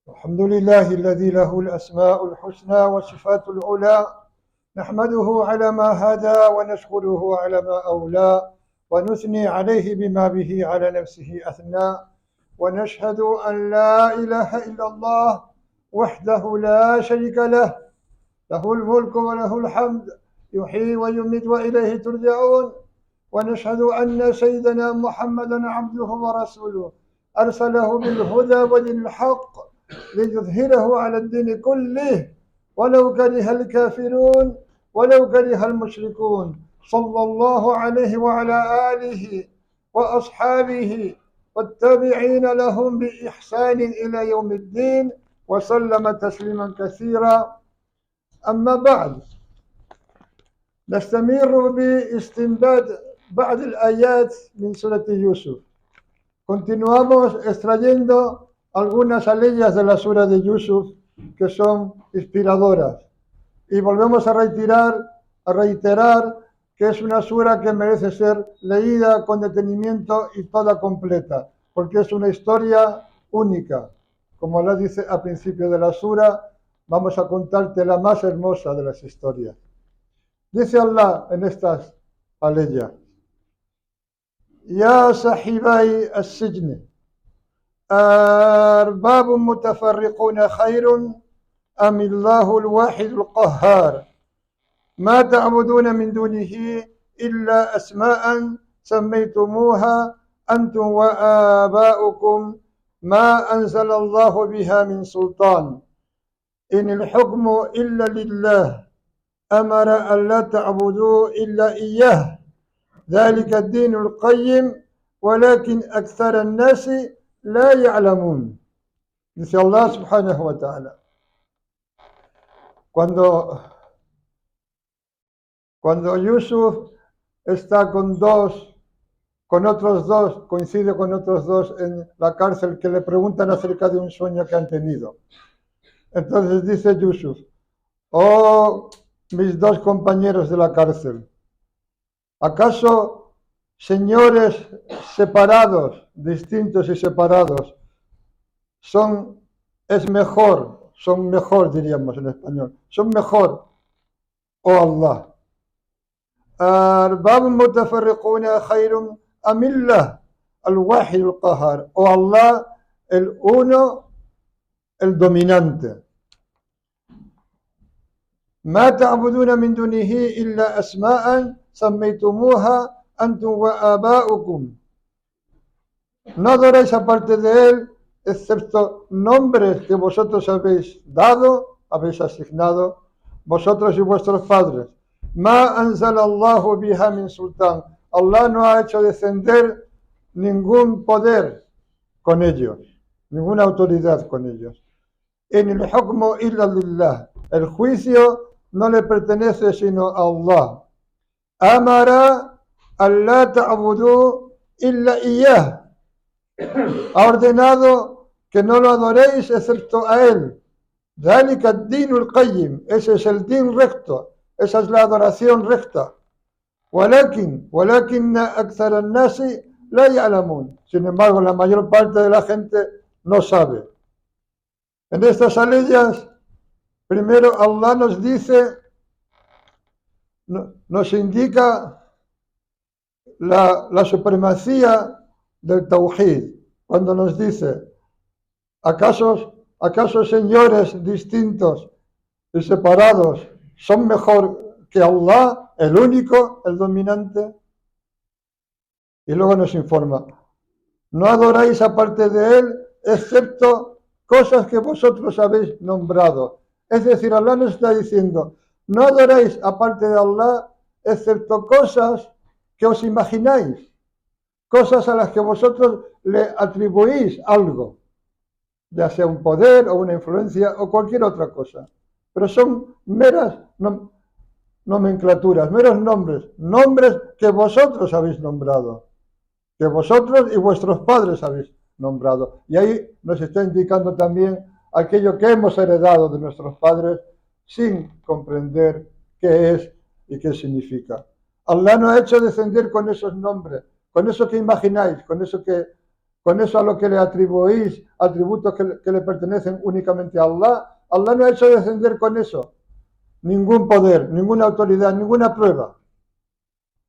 الحمد لله الذي له الأسماء الحسنى والصفات العلى، نحمده على ما هدى ونشكره على ما أولى، ونثني عليه بما به على نفسه أثنى، ونشهد أن لا إله إلا الله وحده لا شريك له، له الملك وله الحمد، يحيي ويميت وإليه ترجعون. ونشهد أن سيدنا محمدا عبده ورسوله أرسله بالهدى ودين الحق ليظهره على الدين كله ولو كره الكافرون ولو كره المشركون، صلى الله عليه وعلى آله وأصحابه والتابعين لهم بإحسان إلى يوم الدين وسلم تسليما كثيرا. أما بعد، نستمر باستنباط بعض الآيات من سورة Yusuf. Continuamos extrayendo algunas aleyas de la sura de Yusuf que son inspiradoras. Y volvemos a reiterar que es una sura que merece ser leída con detenimiento y toda completa, porque es una historia única. Como Allah dice al principio de la sura, vamos a contarte la más hermosa de las historias. Dice Allah en estas aleyas: Ya sahibai as-sijn, أرباب متفرقون خير أم الله الواحد القهار ما تعبدون من دونه إلا أسماء سميتموها أنتم وآباؤكم ما أنزل الله بها من سلطان إن الحكم إلا لله أمر ألا تعبدوا إلا إياه ذلك الدين القيم ولكن أكثر الناس لا يعلمون. Dice Allah subhanahu wa ta'ala, cuando Yusuf está con otros dos, coincide con otros dos en la cárcel que le preguntan acerca de un sueño que han tenido. Entonces dice Yusuf: oh, mis dos compañeros de la cárcel, ¿acaso señores separados, distintos y separados, son mejor diríamos en español, son mejor o Allah? أرباب متفرقون خير أم الله الواحد القهار, o Allah el uno, el dominante. ما تعبدون من دونه إلا أسماء سميتموها أنتم وآباؤكم. No adoráis aparte de él excepto nombres que vosotros habéis dado, habéis asignado, vosotros y vuestros padres. Ma anzalallahu biha min sultán. Allah no ha hecho descender ningún poder con ellos, ninguna autoridad con ellos. En el hukmu illa lillah. El juicio no le pertenece sino a Allah. Amara alla ta'budu illa iyah. Ha ordenado que no lo adoréis excepto a él. ذلك الدين القيم. Ese es el din recto. Esa es la adoración recta. ولكن أكثر الناس لا يعلمون. Sin embargo, la mayor parte de la gente no sabe. En estas aleyas, primero Allah nos dice, nos indica la supremacía del Tawhid, cuando nos dice: ¿acaso señores distintos y separados son mejor que Allah, el único, el dominante? Y luego nos informa: no adoráis aparte de él excepto cosas que vosotros habéis nombrado. Es decir, Allah nos está diciendo: no adoráis aparte de Allah excepto cosas que os imagináis, cosas a las que vosotros le atribuís algo, ya sea un poder o una influencia o cualquier otra cosa. Pero son meras nomenclaturas, meros nombres que vosotros habéis nombrado, que vosotros y vuestros padres habéis nombrado. Y ahí nos está indicando también aquello que hemos heredado de nuestros padres sin comprender qué es y qué significa. Allah no ha hecho descender con esos nombres, con eso que imagináis, con eso que con eso a lo que le atribuís atributos que le pertenecen únicamente a Allah. Allah no ha hecho descender con eso ningún poder, ninguna autoridad, ninguna prueba.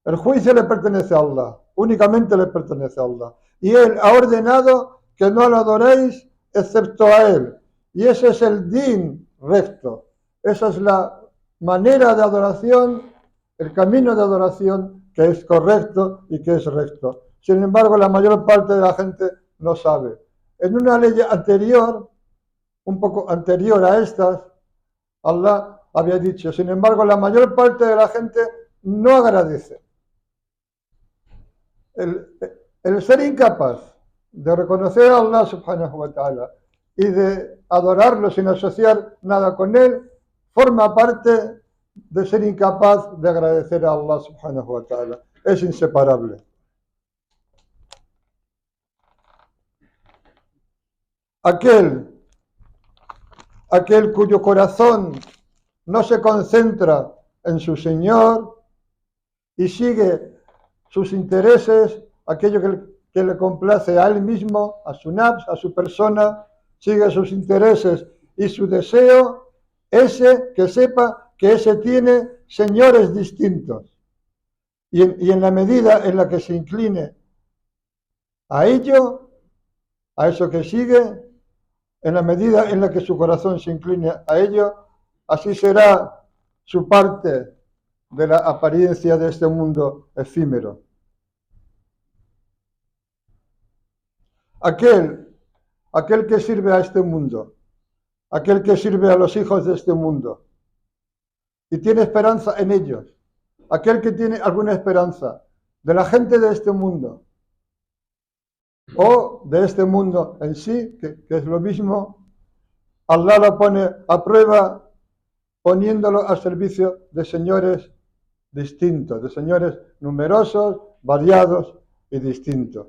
El juicio le pertenece a Allah, únicamente le pertenece a Allah. Y Él ha ordenado que no lo adoréis excepto a Él. Y ese es el din recto. Esa es la manera de adoración, el camino de adoración que es correcto y que es recto. Sin embargo, la mayor parte de la gente no sabe. En una ley anterior, un poco anterior a estas, Allah había dicho, sin embargo, la mayor parte de la gente no agradece. El ser incapaz de reconocer a Allah subhanahu wa ta'ala y de adorarlo sin asociar nada con él, forma parte de ser incapaz de agradecer a Allah subhanahu wa ta'ala. Es inseparable. Aquel cuyo corazón no se concentra en su Señor y sigue sus intereses, aquello que le complace a él mismo, a su nafs, a su persona, sigue sus intereses y su deseo, ese que sepa que ese tiene señores distintos. Y en la medida en la que se incline a ello, a eso que sigue, en la medida en la que su corazón se incline a ello, así será su parte de la apariencia de este mundo efímero. Aquel que sirve a este mundo, aquel que sirve a los hijos de este mundo y tiene esperanza en ellos, aquel que tiene alguna esperanza de la gente de este mundo o de este mundo en sí, que es lo mismo, Allah lo pone a prueba poniéndolo al servicio de señores distintos, de señores numerosos, variados y distintos.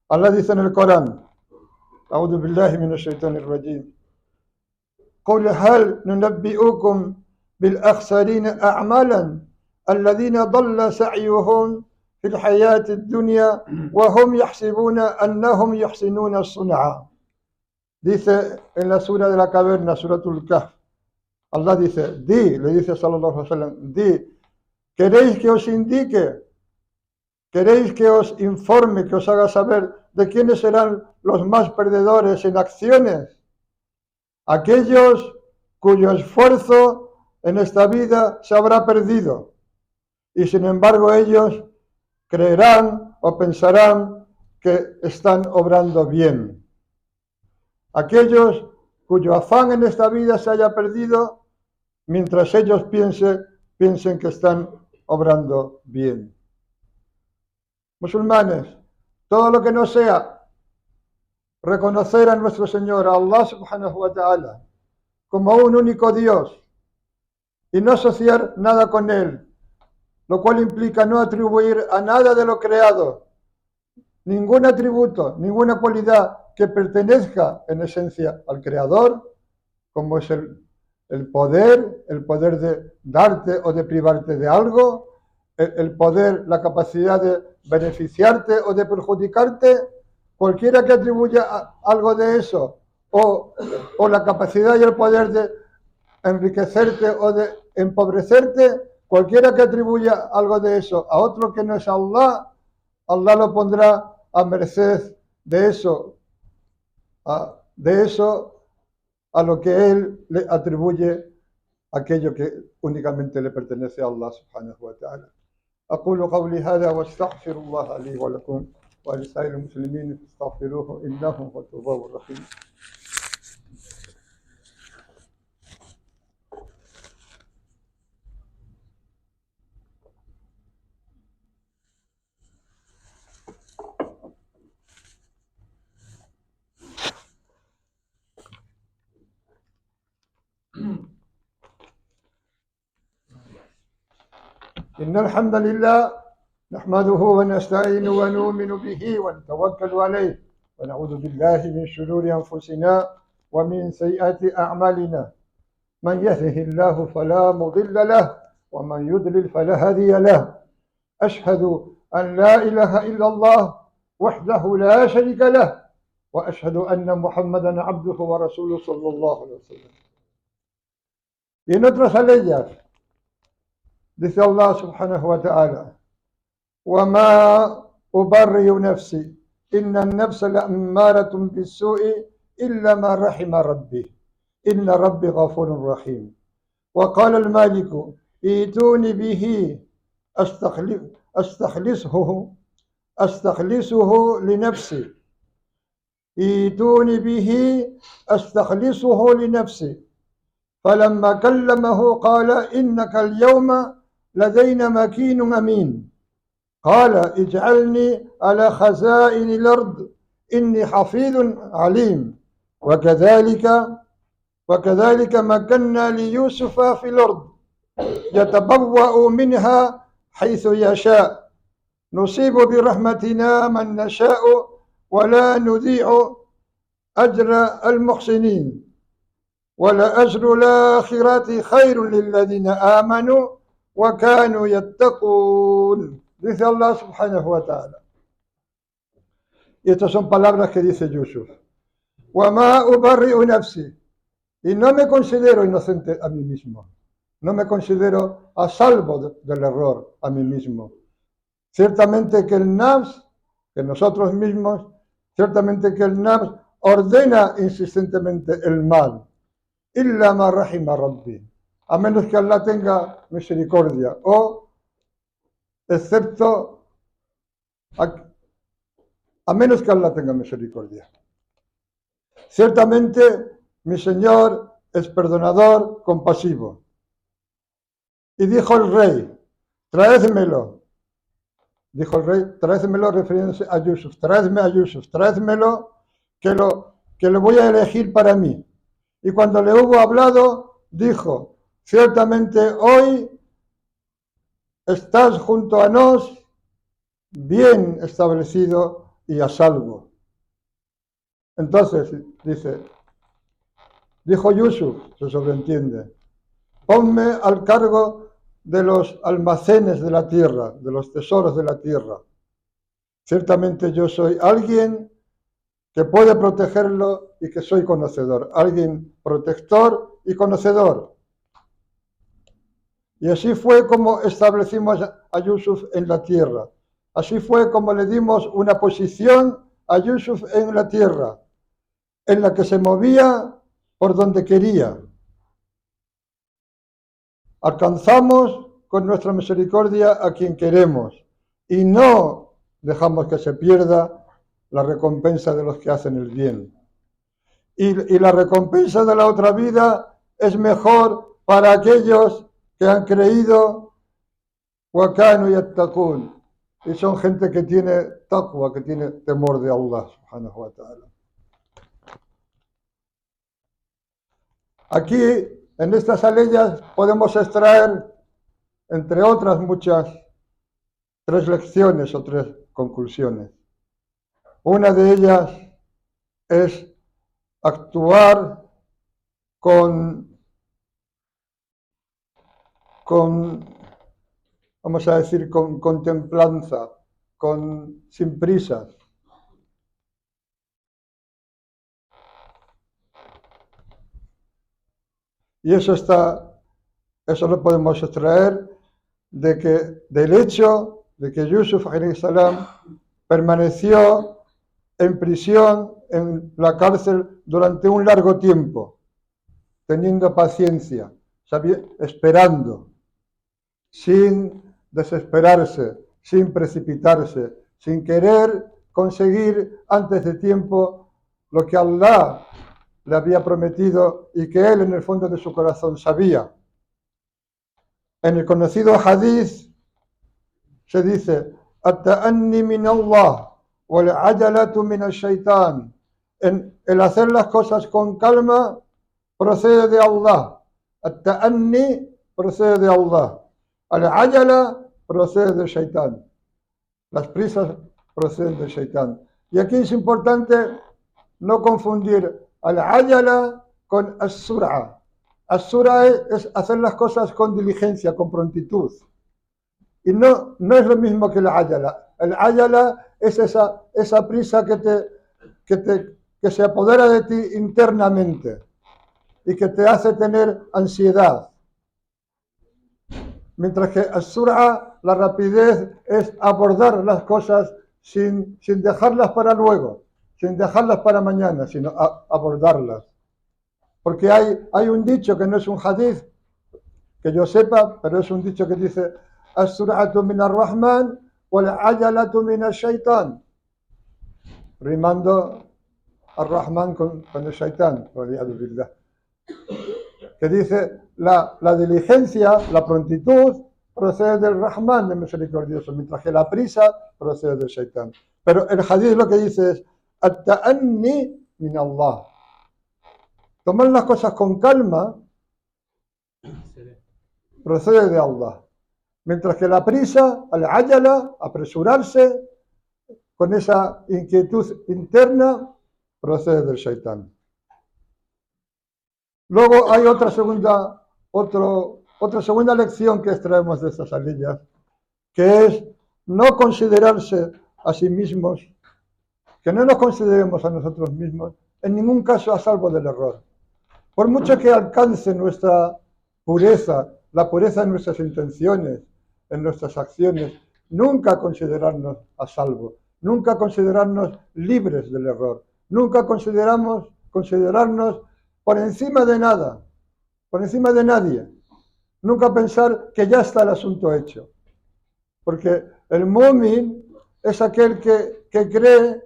Allah dice en el Corán, أعوذ بالله من الشيطان الرجيم قل هل ننبئكم بالأخسرين أعمالا الذين ضل سعيهم في الحياة الدنيا وهم يحسبون أنهم يحسنون صنعا. Dice en la sura de la caverna, suratul Kahf, Allah dice, le dice sallallahu alaihi wasallam, ¿queréis que os indique? ¿Queréis que os informe, que os haga saber de quiénes serán los más perdedores en acciones? Aquellos cuyo esfuerzo en esta vida se habrá perdido y sin embargo ellos creerán o pensarán que están obrando bien. Aquellos cuyo afán en esta vida se haya perdido mientras ellos piensen que están obrando bien. Musulmanes, todo lo que no sea reconocer a nuestro Señor, a Allah subhanahu wa ta'ala, como un único Dios y no asociar nada con Él, lo cual implica no atribuir a nada de lo creado ningún atributo, ninguna cualidad que pertenezca en esencia al Creador, como es el poder de darte o de privarte de algo, el poder, la capacidad de beneficiarte o de perjudicarte, cualquiera que atribuya algo de eso, o la capacidad y el poder de enriquecerte o de empobrecerte, cualquiera que atribuya algo de eso a otro que no es Allah, Allah lo pondrá a merced de eso, a lo que Él le atribuye aquello que únicamente le pertenece a Allah subhanahu wa ta'ala. أقول قولي هذا واستغفر الله لي ولكم ولسائر المسلمين فاستغفروه إنه هو التواب الرحيم. إن الحمد لله نحمده ونستعين ونؤمن به ونتوكل عليه ونعوذ بالله من شرور أنفسنا ومن سيئات أعمالنا من يهده الله فلا مضل له ومن يضلل فلا هادي له أشهد أن لا إله إلا الله وحده لا شريك له وأشهد أن محمدا عبده ورسوله صلى الله عليه وسلم. Y en otras aleyas dice Allah subhanahu wa ta'ala: وما أبرئ نفسي إن النفس لأمارة بالسوء إلا ما رحم ربي إن ربي غفور رحيم. وقال المالك: ائتوني به أستخلصه لنفسي ائتوني به أستخلصه لنفسي. فلما كلمه قال: إنك اليوم لدينا مكين أمين. قال: اجعلني على خزائن الأرض إني حفيظ عليم. وكذلك مكنا ليوسف في الأرض يتبوأ منها حيث يشاء نصيب برحمتنا من نشاء ولا نضيع أجر المحسنين ولأجر الآخرة خير للذين آمنوا وكانوا يتقون. Dice Allah subhanahu wa ta'ala. Y estas son palabras que dice Yusuf. وَمَا أُبَرِّئُ نَفْسِي. Y no me considero inocente a mí mismo. No me considero a salvo del error a mí mismo. Ciertamente que el nafs, que nosotros mismos, ciertamente que el nafs ordena insistentemente el mal. Illa ma rahima rabbi. A menos que Allah tenga misericordia. O excepto a menos que Allah tenga misericordia. Ciertamente mi Señor es perdonador, compasivo. Y dijo el rey: traédmelo. Dijo el rey: traédmelo, refiriéndose a Yusuf. Traédme a Yusuf, traédmelo, que lo voy a elegir para mí. Y cuando le hubo hablado, dijo: ciertamente hoy estás junto a nos, bien establecido y a salvo. Entonces, dijo Yusuf, se sobreentiende: ponme al cargo de los almacenes de la tierra, de los tesoros de la tierra. Ciertamente yo soy alguien que puede protegerlo y que soy conocedor, alguien protector y conocedor. Y así fue como establecimos a Yusuf en la tierra. Así fue como le dimos una posición a Yusuf en la tierra, en la que se movía por donde quería. Alcanzamos con nuestra misericordia a quien queremos y no dejamos que se pierda la recompensa de los que hacen el bien. Y la recompensa de la otra vida es mejor para aquellos que han creído وَكَانُوا يَتَّقُونَ. Y son gente que tiene taqwa, que tiene temor de Allah subhanahu wa ta'ala. Aquí, en estas aleyas, podemos extraer, entre otras muchas, 3 lecciones o 3 conclusiones. Una de ellas es actuar vamos a decir, con templanza, sin prisas. Y eso lo podemos extraer del hecho de que Yusuf alayhi salam permaneció en prisión, en la cárcel, durante un largo tiempo, teniendo paciencia, esperando, sin desesperarse, sin precipitarse, sin querer conseguir antes de tiempo lo que Allah le había prometido y que él en el fondo de su corazón sabía. En el conocido hadith se dice: "At-ta'anni min Allah wal 'ajalatu min ash-shaytan". El hacer las cosas con calma procede de Allah. At-ta'anni procede de Allah. Al-'ajala procede del shaitán. Las prisas proceden del shaitán. Y aquí es importante no confundir al-'ajala con as-sur'a. As-sur'a es hacer las cosas con diligencia, con prontitud. Y no es lo mismo que el-'ajala. El-'ajala es esa prisa que se apodera de ti internamente y que te hace tener ansiedad. Mientras que as-sur'a, la rapidez, es abordar las cosas sin dejarlas para luego, sin dejarlas para mañana, sino abordarlas. Porque hay un dicho que no es un hadith, que yo sepa, pero es un dicho que dice as-sur'atu min ar-Rahman wal ajalatu min ash-shaytan, rimando ar-Rahman con el Shaitán, que dice la diligencia, la prontitud procede del Rahman, del misericordioso, mientras que la prisa procede del Shaitán. Pero el hadith lo que dice es at-ta'anni min Allah. Tomar las cosas con calma procede de Allah. Mientras que la prisa, al-ajala, apresurarse, con esa inquietud interna, procede del Shaitán. Luego hay otra segunda lección que extraemos de estas aliyas, que es no considerarse a sí mismos, que no nos consideremos a nosotros mismos, en ningún caso a salvo del error. Por mucho que alcance nuestra pureza, la pureza en nuestras intenciones, en nuestras acciones, nunca considerarnos a salvo, nunca considerarnos libres del error, nunca considerarnos por encima de nada, por encima de nadie. Nunca pensar que ya está el asunto hecho. Porque el mu'min es aquel que cree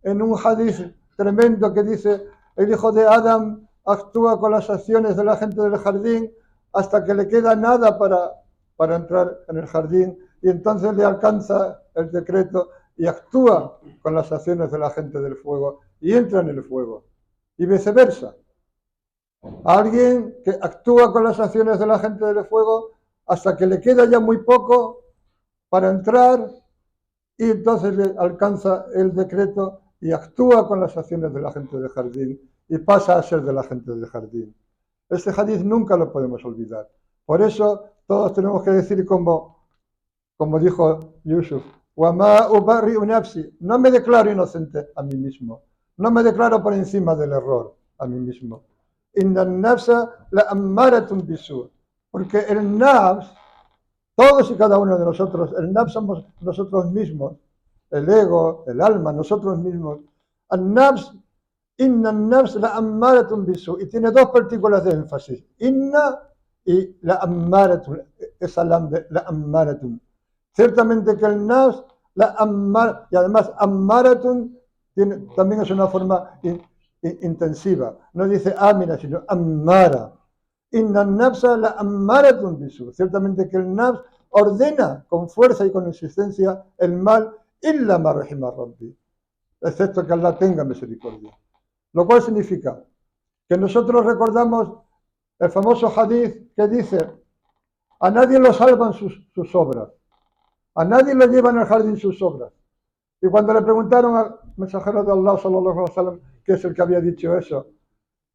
en un hadith tremendo que dice: el hijo de Adam actúa con las acciones de la gente del jardín hasta que le queda nada para entrar en el jardín, y entonces le alcanza el decreto y actúa con las acciones de la gente del fuego y entra en el fuego, y viceversa. Alguien que actúa con las acciones de la gente del fuego hasta que le queda ya muy poco para entrar, y entonces le alcanza el decreto y actúa con las acciones de la gente del jardín y pasa a ser de la gente del jardín. Este hadith nunca lo podemos olvidar. Por eso todos tenemos que decir como dijo Yusuf: وَمَا أُبَرِّئُ نَفْسِي, no me declaro inocente a mí mismo, no me declaro por encima del error a mí mismo. إِنَّ النَّفْسَ لَأَمَّارَةٌ بِالسُّوءِ, porque el nafs, todos y cada uno de nosotros, el nafs somos nosotros mismos, el ego, el alma, nosotros mismos. El nafs, inna nafs la ammaratun bisu, y tiene dos partículas de énfasis: inna y la ammaratun, esa lam de la ammaratun. Ciertamente que el nafs, y además ammaratun también es una forma intensiva, no dice amina, sino ammara. Inna nafsa la ammaratun bisu, ciertamente que el nafs ordena con fuerza y con insistencia el mal, illa ma rahima rabbi, excepto que Allah tenga misericordia. Lo cual significa que nosotros recordamos el famoso hadith que dice: a nadie lo salvan sus obras, a nadie lo llevan al jardín sus obras. Y cuando le preguntaron al mensajero de Allah, sallallahu alaihi wasallam, que es el que había dicho eso,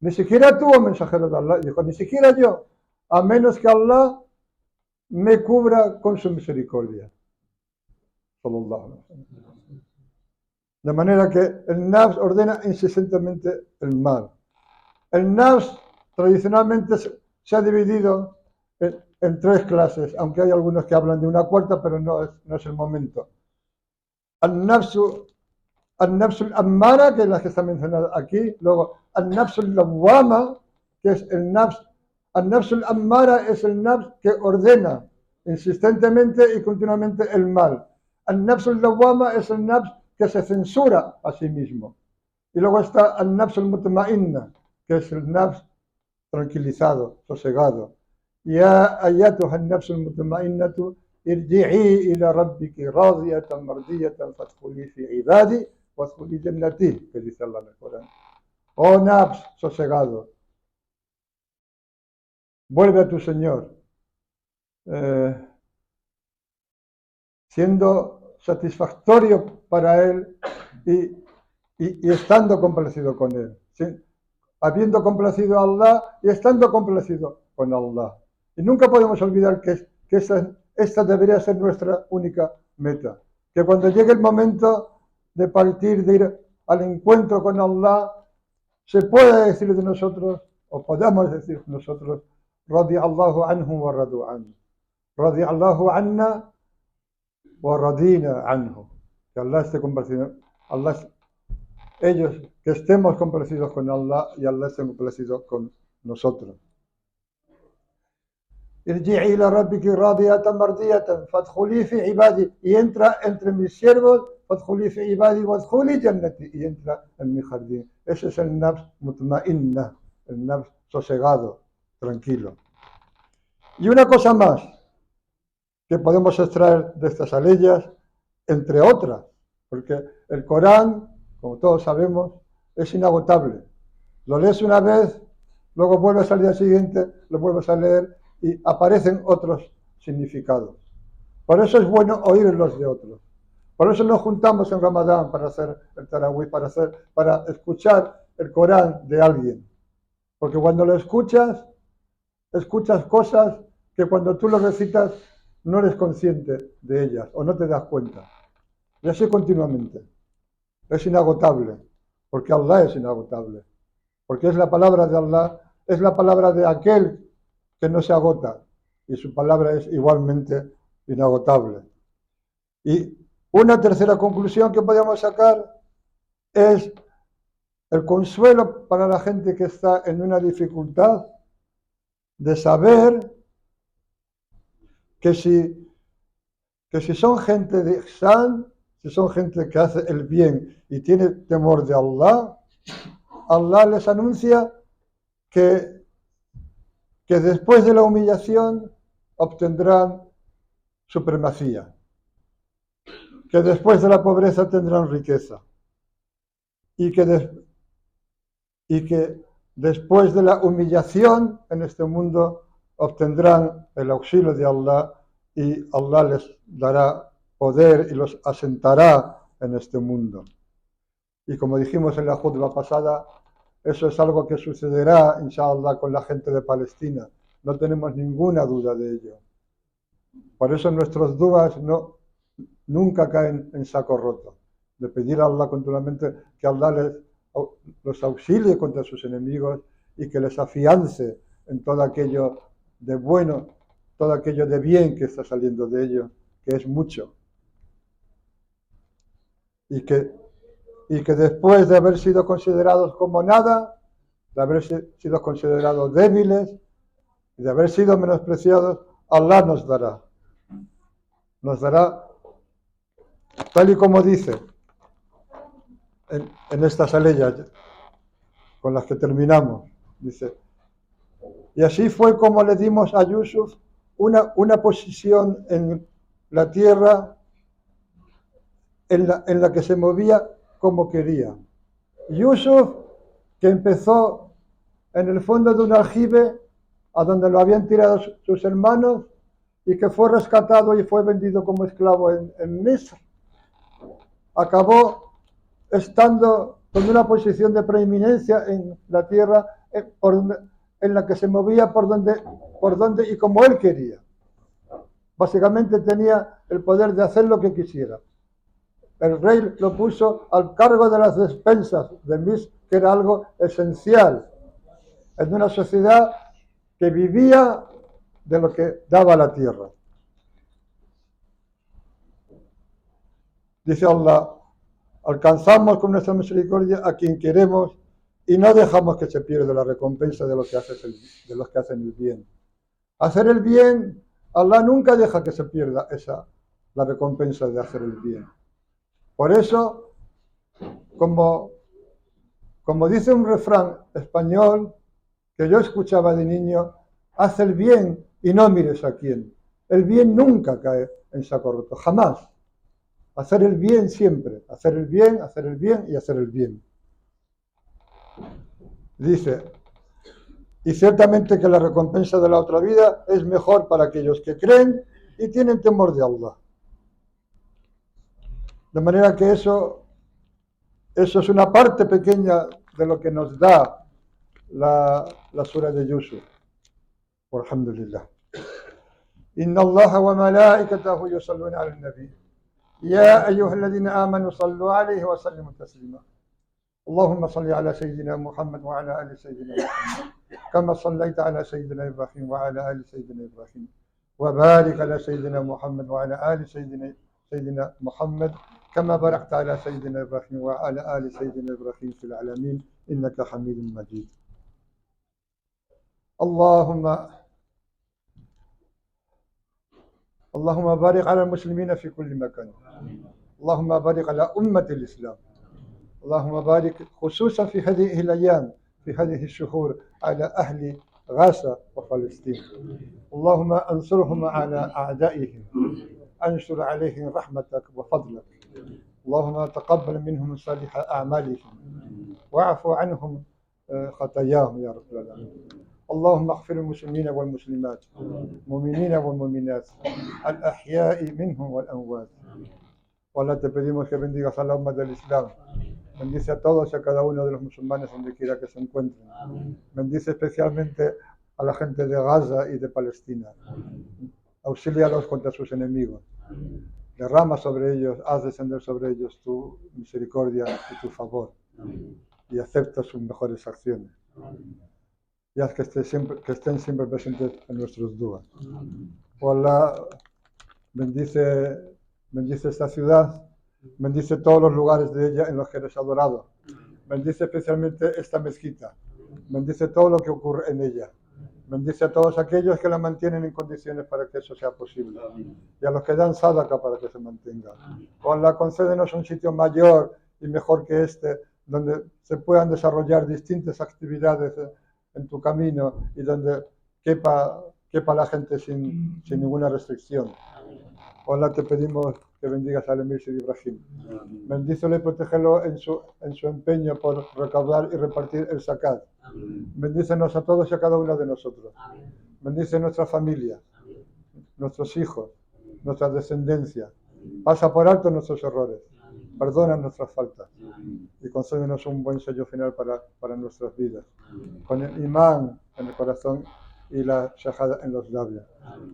ni siquiera tú, oh mensajero de Allah, dijo: ni siquiera yo, a menos que Allah me cubra con su misericordia. Sallallahu alaihi wasallam. De manera que el nafs ordena insistentemente el mal. El nafs tradicionalmente se ha dividido en tres clases, aunque hay algunos que hablan de una cuarta, pero no es el momento. Al-nafsu al-ammara, que es la que está mencionada aquí. Luego al-nafsu al-lawwama, que es el nafs. Al-nafsu al-ammara es el nafs que ordena insistentemente y continuamente el mal. Al-nafsu al-lawwama es el nafs que se censura a sí mismo. Y luego está al-nafsu al-mutma'inna, que es el nafs tranquilizado, sosegado. Ya ayatuha an-nafsu al-mutma'innatu irji'i ila rabbiki radiyatan mardiyatan fadkhuli fi ibadi wadkhuli jannati, que dice Allah en el Corán. Oh nafs sosegado, vuelve a tu Señor, siendo satisfactorio para Él y estando complacido con Él, ¿sí? Habiendo complacido a Allah y estando complacido con Allah. Y nunca podemos olvidar que esta debería ser nuestra única meta. Que cuando llegue el momento de partir, de ir al encuentro con Allah, se puede decir de nosotros, o podemos decir nosotros, radiyallahu anhu wa radu anhu, radiyallahu anna wa radina anhu. Que Allah esté complacido, ellos, que estemos complacidos con Allah y Allah esté complacido con nosotros. Irji'i ila rabbiki radiyatan mardiyatan fadkhuli fi ibadi, y entra entre mis siervos, fadkhuli fi ibadi wadkhuli jannati, y entra en mi jardín. Ese es el nafs mutma'inna, el nafs sosegado, tranquilo. Y una cosa más que podemos extraer de estas aleyas, entre otras, porque el Corán, como todos sabemos, es inagotable. Lo lees una vez, luego vuelves al día siguiente, lo vuelves a leer y aparecen otros significados. Por eso es bueno oír los de otros. Por eso nos juntamos en Ramadán para hacer el Tarawih, para escuchar el Corán de alguien. Porque cuando lo escuchas cosas que cuando tú lo recitas no eres consciente de ellas o no te das cuenta. Y así continuamente. Es inagotable, porque Allah es inagotable. Porque es la palabra de Allah, es la palabra de aquel que no se agota, y su palabra es igualmente inagotable. Y una tercera conclusión que podemos sacar es el consuelo para la gente que está en una dificultad de saber que si son gente de ihsan, si son gente que hace el bien y tiene temor de Allah, Allah les anuncia que después de la humillación obtendrán supremacía, que después de la pobreza tendrán riqueza y que después de la humillación en este mundo obtendrán el auxilio de Allah y Allah les dará poder y los asentará en este mundo. Y como dijimos en la jutba pasada, eso es algo que sucederá, inshallah, con la gente de Palestina. No tenemos ninguna duda de ello. Por eso nuestros dudas nunca caen en saco roto. De pedir a Allah continuamente que Allah los auxilie contra sus enemigos y que les afiance en todo aquello de bueno, todo aquello de bien que está saliendo de ellos, que es mucho. Y que después de haber sido considerados como nada, de haber sido considerados débiles y de haber sido menospreciados, Allah nos dará tal y como dice en estas aleyas con las que terminamos. Dice, y así fue como le dimos a Yusuf una posición en la tierra en la que se movía como quería. Yusuf, que empezó en el fondo de un aljibe a donde lo habían tirado sus hermanos y que fue rescatado y fue vendido como esclavo en Misr, acabó estando con una posición de preeminencia en la tierra en la que se movía por donde y como él quería. Básicamente tenía el poder de hacer lo que quisiera. El rey lo puso al cargo de las despensas de Misr, que era algo esencial en una sociedad que vivía de lo que daba la tierra. Dice Allah, alcanzamos con nuestra misericordia a quien queremos y no dejamos que se pierda la recompensa de los que hacen el bien. Hacer el bien, Allah nunca deja que se pierda la recompensa de hacer el bien. Por eso, como dice un refrán español que yo escuchaba de niño, haz el bien y no mires a quién. El bien nunca cae en saco roto, jamás. Hacer el bien siempre, hacer el bien y hacer el bien. Dice, y ciertamente que la recompensa de la otra vida es mejor para aquellos que creen y tienen temor de Allah. De manera que eso es una parte pequeña de lo que nos da la sura de Yusuf. Alhamdulillah. Inna Allah wa malaikatahu yusalluna ala nabi. يا أيها الذين آمنوا صلوا عليه وسلموا تسليما. اللهم صل على سيدنا محمد وعلى آل سيدنا محمد كما صليت على سيدنا إبراهيم وعلى آل سيدنا إبراهيم، وبارك على سيدنا محمد وعلى آل سيدنا محمد كما باركت على سيدنا إبراهيم وعلى آل سيدنا إبراهيم في العالمين إنك حميد مجيد. اللهم بارك على المسلمين في كل مكان. اللهم بارك على أمة الإسلام. اللهم بارك خصوصا في هذه الأيام، في هذه الشهور، على أهل غزة وفلسطين. اللهم انصرهم على أعدائهم، أنشر عليهم رحمتك وفضلك. اللهم تقبل منهم صالح أعمالهم واعف عنهم خطاياهم يا رب العالمين. اللهم اغفر المسلمين والمسلمات، المؤمنين والمؤمنات، الأحياء منهم والأموات. Hola, te pedimos que bendigas a la umma del Islam. Bendice a todos y a cada uno de los musulmanes donde quiera que se encuentren. Bendice especialmente a la gente de Gaza y de Palestina. Auxílialos contra sus enemigos. Derrama sobre ellos, haz descender sobre ellos tu misericordia y tu favor. Y acepta sus mejores acciones. Y haz que estén siempre presentes en nuestros dudas. Hola, bendice esta ciudad. Bendice todos los lugares de ella en los que eres adorado. Bendice especialmente esta mezquita. Bendice todo lo que ocurre en ella. Bendice a todos aquellos que la mantienen en condiciones para que eso sea posible. Y a los que dan sadaqa para que se mantenga. Allah, concédenos un sitio mayor y mejor que este, donde se puedan desarrollar distintas actividades en tu camino y donde quepa la gente sin ninguna restricción. Allah, te pedimos que bendigas al emir Sidi Ibrahim. Bendícelo y protégelo en su empeño por recaudar y repartir el zakat. Bendícenos a todos y a cada uno de nosotros. Bendice nuestra familia, nuestros hijos, nuestra descendencia. Pasa por alto nuestros errores. Perdona nuestras faltas. Y concédenos un buen sello final para nuestras vidas. Con el imán en el corazón y la shahada en los labios.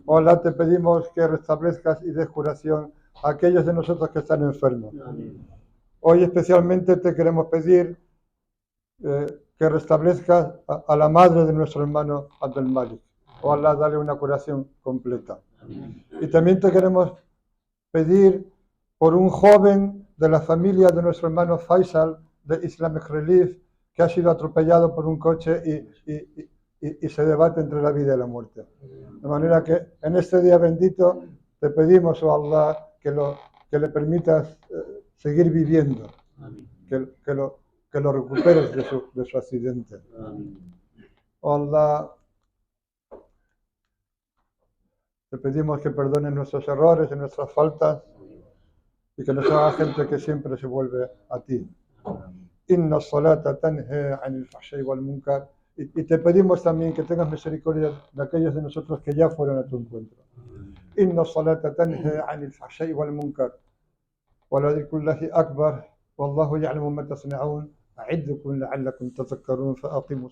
Hola, te pedimos que restablezcas y des curación a aquellos de nosotros que están enfermos. Hoy especialmente te queremos pedir que restablezcas a la madre de nuestro hermano Abdel Malik. Ojalá dale una curación completa. Y también te queremos pedir por un joven de la familia de nuestro hermano Faisal de Islamic Relief que ha sido atropellado por un coche y se debate entre la vida y la muerte. De manera que en este día bendito te pedimos, oh Allah, que le permitas seguir viviendo, que lo recuperes de su accidente. Oh Allah, te pedimos que perdones nuestros errores y nuestras faltas y que nos haga gente que siempre se vuelve a ti. Inna salata tanha anil fahsha'i wal munkar. Y te pedimos también que tengas misericordia de aquellos de nosotros que ya fueron a tu encuentro. Inna salata tanha anil fahsha'i wal munkar. ولذكر الله أكبر والله يعلم ما تصنعون أعدكم لعلكم تذكرون فأقيموا